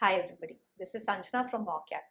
Hi everybody, this is Sanjana from Marcat.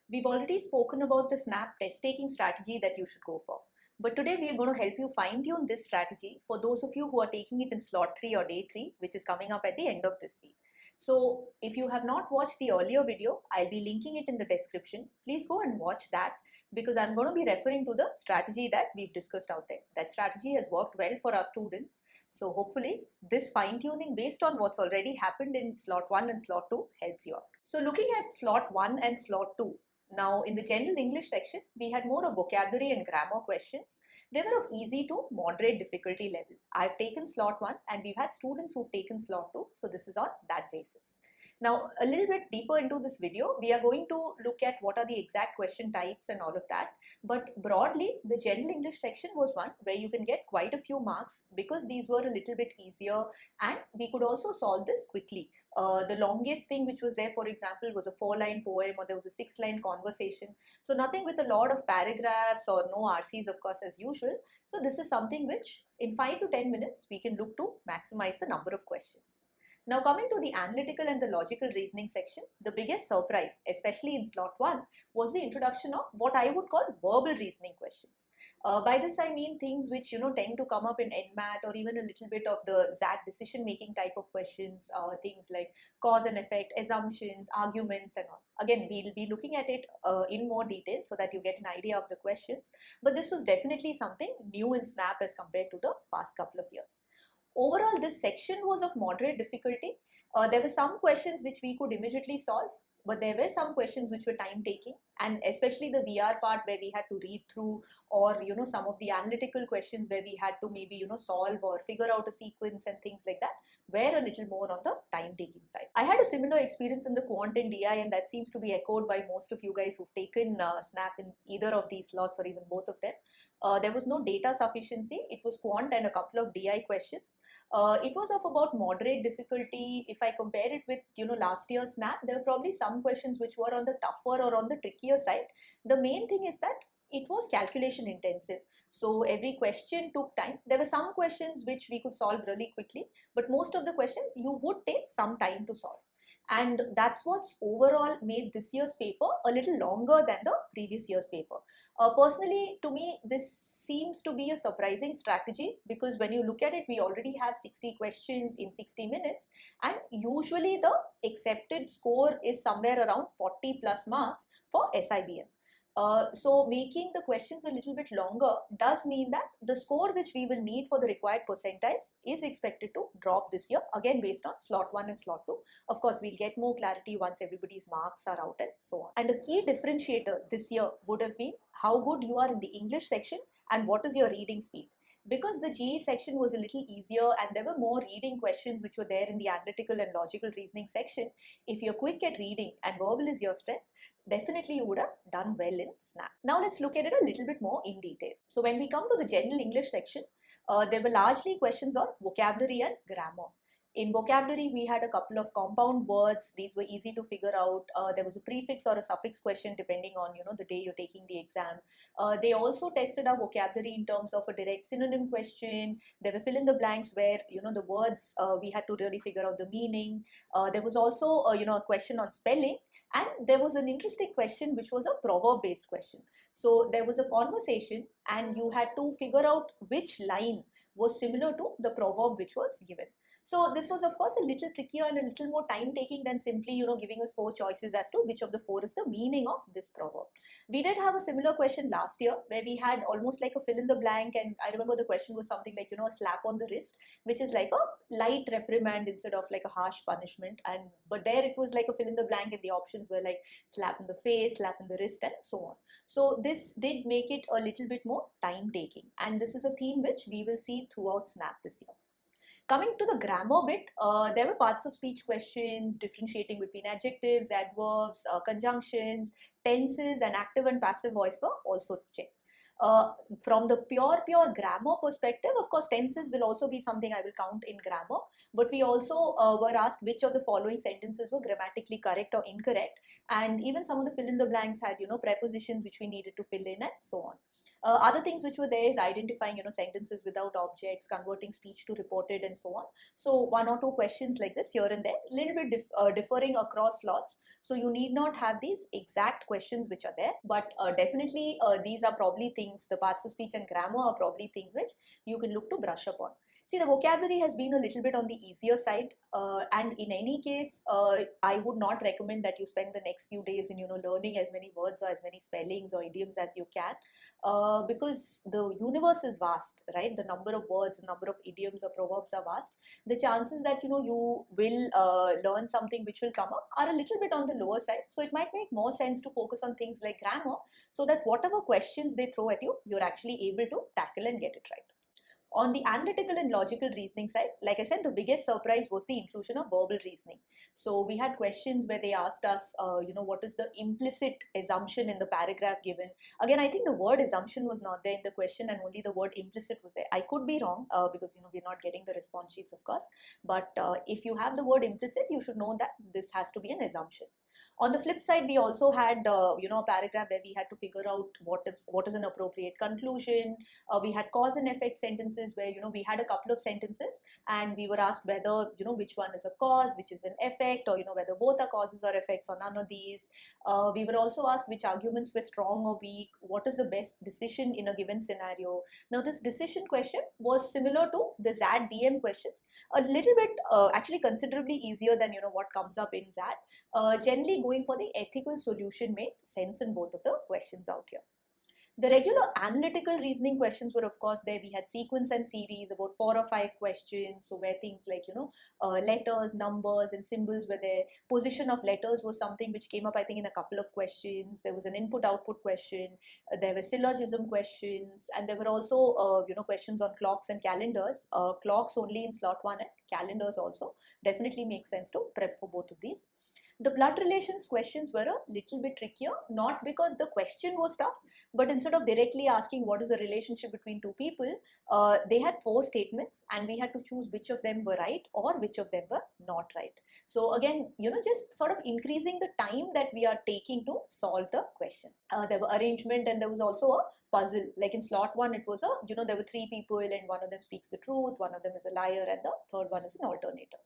We've already spoken about the SNAP test-taking strategy that you should go for. But today we are going to help you fine-tune this strategy for those of you who are taking it in slot 3 or day 3, which is coming up at the end of this week. So if you have not watched the earlier video, I'll be linking it in the description. Please go and watch that because I'm going to be referring to the strategy that we've discussed out there. That strategy has worked well for our students. So hopefully this fine-tuning based on what's already happened in slot 1 and slot 2 helps you out. So looking at slot 1 and slot 2, now in the general English section, we had more of vocabulary and grammar questions. They were of easy to moderate difficulty level. I've taken slot 1 and we've had students who've taken slot 2. So this is on that basis. Now, a little bit deeper into this video, we are going to look at what are the exact question types and all of that. But broadly, the general English section was one where you can get quite a few marks because these were a little bit easier and we could also solve this quickly. The longest thing which was there, for example, was a 4-line poem or there was a 6-line conversation. So nothing with a lot of paragraphs or no RCs, of course, as usual. So this is something which in 5 to 10 minutes, we can look to maximize the number of questions. Now coming to the analytical and the logical reasoning section, the biggest surprise, especially in slot 1, was the introduction of what I would call verbal reasoning questions. By this I mean things which tend to come up in NMAT or even a little bit of the ZAT decision making type of questions, things like cause and effect, assumptions, arguments and all. Again, we'll be looking at it in more detail so that you get an idea of the questions. But this was definitely something new in SNAP as compared to the past couple of years. Overall, this section was of moderate difficulty. There were some questions which we could immediately solve, but there were some questions which were time taking, and especially the VR part where we had to read through, or some of the analytical questions where we had to maybe solve or figure out a sequence and things like that were a little more on the time taking side. I had a similar experience in the quant and DI, and that seems to be echoed by most of you guys who've taken SNAP in either of these slots or even both of them. There was no data sufficiency. It was quant and a couple of DI questions. It was of about moderate difficulty. If I compare it with last year's SNAP, there were probably some questions which were on the tougher or on the trickier side. The main thing is that it was calculation intensive. So every question took time. There were some questions which we could solve really quickly, but most of the questions you would take some time to solve. And that's what's overall made this year's paper a little longer than the previous year's paper. Personally, to me, this seems to be a surprising strategy because when you look at it, we already have 60 questions in 60 minutes, and usually the accepted score is somewhere around 40 plus marks for SIBM. So making the questions a little bit longer does mean that the score which we will need for the required percentiles is expected to drop this year, again based on slot 1 and slot 2. Of course, we'll get more clarity once everybody's marks are out and so on. And a key differentiator this year would have been how good you are in the English section and what is your reading speed. Because the GE section was a little easier and there were more reading questions which were there in the analytical and logical reasoning section, if you're quick at reading and verbal is your strength, definitely you would have done well in SNAP. Now let's look at it a little bit more in detail. So when we come to the general English section, there were largely questions on vocabulary and grammar. In vocabulary, we had a couple of compound words. These were easy to figure out. There was a prefix or a suffix question depending on the day you're taking the exam. They also tested our vocabulary in terms of a direct synonym question. There were fill in the blanks where the words we had to really figure out the meaning. There was also a question on spelling. And there was an interesting question which was a proverb based question. So there was a conversation and you had to figure out which line was similar to the proverb which was given. So this was of course a little trickier and a little more time taking than simply giving us 4 choices as to which of the 4 is the meaning of this proverb. We did have a similar question last year where we had almost like a fill in the blank, and I remember the question was something like a slap on the wrist, which is like a light reprimand instead of like a harsh punishment, and but there it was like a fill in the blank and the options were like slap in the face, slap in the wrist and so on. So this did make it a little bit more time taking, and this is a theme which we will see throughout SNAP this year. Coming to the grammar bit, there were parts of speech questions differentiating between adjectives, adverbs, conjunctions, tenses, and active and passive voice were also checked. From the pure grammar perspective, of course, tenses will also be something I will count in grammar, but we also were asked which of the following sentences were grammatically correct or incorrect, and even some of the fill in the blanks had prepositions which we needed to fill in and so on. Other things which were there is identifying, sentences without objects, converting speech to reported, and so on. So one or two questions like this here and there, a little bit differing across slots. So you need not have these exact questions which are there, but definitely these are probably things, the parts of speech and grammar are probably things which you can look to brush up on. See, the vocabulary has been a little bit on the easier side, and in any case, I would not recommend that you spend the next few days in, learning as many words or as many spellings or idioms as you can, because the universe is vast, right? The number of words, the number of idioms or proverbs are vast. The chances that, you will learn something which will come up are a little bit on the lower side. So it might make more sense to focus on things like grammar, so that whatever questions they throw at you, you're actually able to tackle and get it right. On the analytical and logical reasoning side, like I said, the biggest surprise was the inclusion of verbal reasoning. So we had questions where they asked us, what is the implicit assumption in the paragraph given? Again, I think the word assumption was not there in the question and only the word implicit was there. I could be wrong because, we're not getting the response sheets, of course. But if you have the word implicit, you should know that this has to be an assumption. On the flip side, we also had, a paragraph where we had to figure out what is an appropriate conclusion. We had cause and effect sentences where, we had a couple of sentences and we were asked whether, which one is a cause, which is an effect, or, whether both are causes or effects or none of these. We were also asked which arguments were strong or weak, what is the best decision in a given scenario. Now, this decision question was similar to the SAT-DM questions, a little bit, actually considerably easier than, what comes up in SAT. Generally going for the ethical solution made sense in both of the questions out here. The regular analytical reasoning questions were, of course, there. We had sequence and series, about 4 or 5 questions. So where things like, letters, numbers, and symbols were there. Position of letters was something which came up, I think, in a couple of questions. There was an input-output question. There were syllogism questions. And there were also, questions on clocks and calendars. Clocks only in slot 1 and calendars also. Definitely makes sense to prep for both of these. The blood relations questions were a little bit trickier, not because the question was tough, but instead of directly asking what is the relationship between two people, they had 4 statements and we had to choose which of them were right or which of them were not right. So again, just sort of increasing the time that we are taking to solve the question. There were arrangement and there was also a puzzle. Like in slot 1, it was there were 3 people and one of them speaks the truth, one of them is a liar, and the third one is an alternator.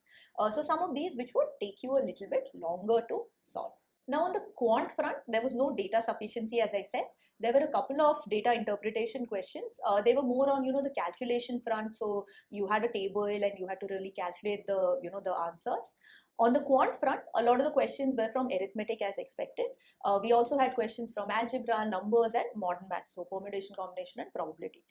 So some of these which would take you a little bit longer to solve. Now on the quant front, there was no data sufficiency, as I said. There were a couple of data interpretation questions. They were more on, the calculation front. So you had a table and you had to really calculate the, the answers. On the quant front, a lot of the questions were from arithmetic as expected. We also had questions from algebra, numbers, and modern maths, so permutation, combination, and probability.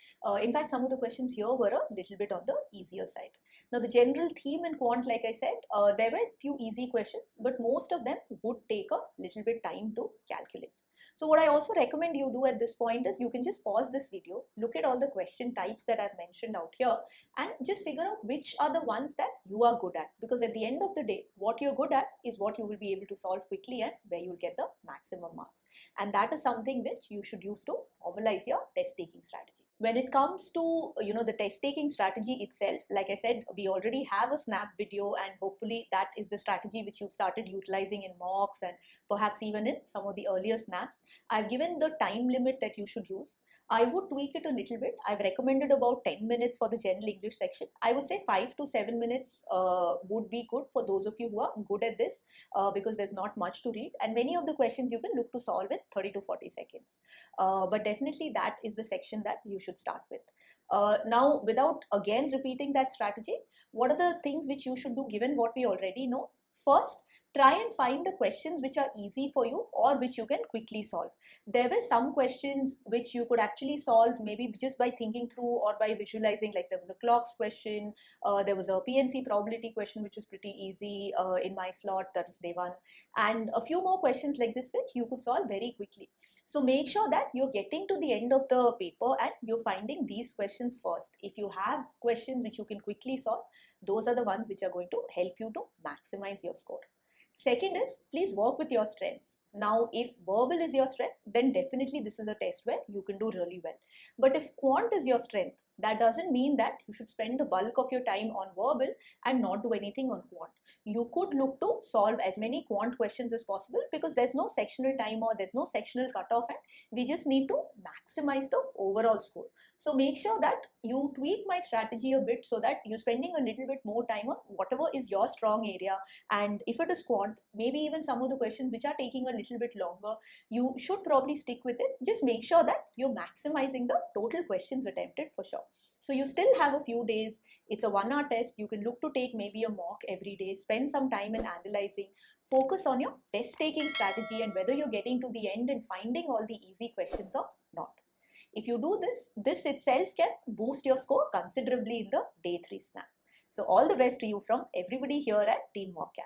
In fact, some of the questions here were a little bit on the easier side. Now, the general theme in quant, like I said, there were a few easy questions, but most of them would take a little bit time to calculate. So what I also recommend you do at this point is you can just pause this video, look at all the question types that I've mentioned out here, and just figure out which are the ones that you are good at. Because at the end of the day, what you're good at is what you will be able to solve quickly and where you'll get the maximum marks. And that is something which you should use to formalize your test-taking strategy. When it comes to, the test-taking strategy itself, like I said, we already have a snap video and hopefully that is the strategy which you've started utilizing in mocks and perhaps even in some of the earlier snaps. I've given the time limit that you should use. I would tweak it a little bit. I've recommended about 10 minutes for the general English section. I would say 5 to 7 minutes would be good for those of you who are good at this because there's not much to read. And many of the questions you can look to solve in 30 to 40 seconds. But definitely that is the section that you should start with. Now, without again repeating that strategy, what are the things which you should do given what we already know? First, try and find the questions which are easy for you or which you can quickly solve. There were some questions which you could actually solve maybe just by thinking through or by visualizing, like there was a clocks question, there was a PNC probability question which was pretty easy in my slot, that was day 1, and a few more questions like this which you could solve very quickly. So make sure that you're getting to the end of the paper and you're finding these questions first. If you have questions which you can quickly solve, those are the ones which are going to help you to maximize your score. Second is, please work with your strengths. Now, if verbal is your strength, then definitely this is a test where you can do really well. But if quant is your strength, that doesn't mean that you should spend the bulk of your time on verbal and not do anything on quant. You could look to solve as many quant questions as possible because there's no sectional timer, there's no sectional cutoff, and we just need to maximize the overall score. So make sure that you tweak my strategy a bit so that you're spending a little bit more time on whatever is your strong area. And if it is quant, maybe even some of the questions which are taking a little bit longer, you should probably stick with it. Just make sure that you're maximizing the total questions attempted for sure. So you still have a few days. It's a 1 hour test. You can look to take maybe a mock every day, spend some time in analyzing, focus on your test taking strategy and whether you're getting to the end and finding all the easy questions or not. If you do this, this itself can boost your score considerably in the day 3 snap. So all the best to you from everybody here at Team Mock Camp.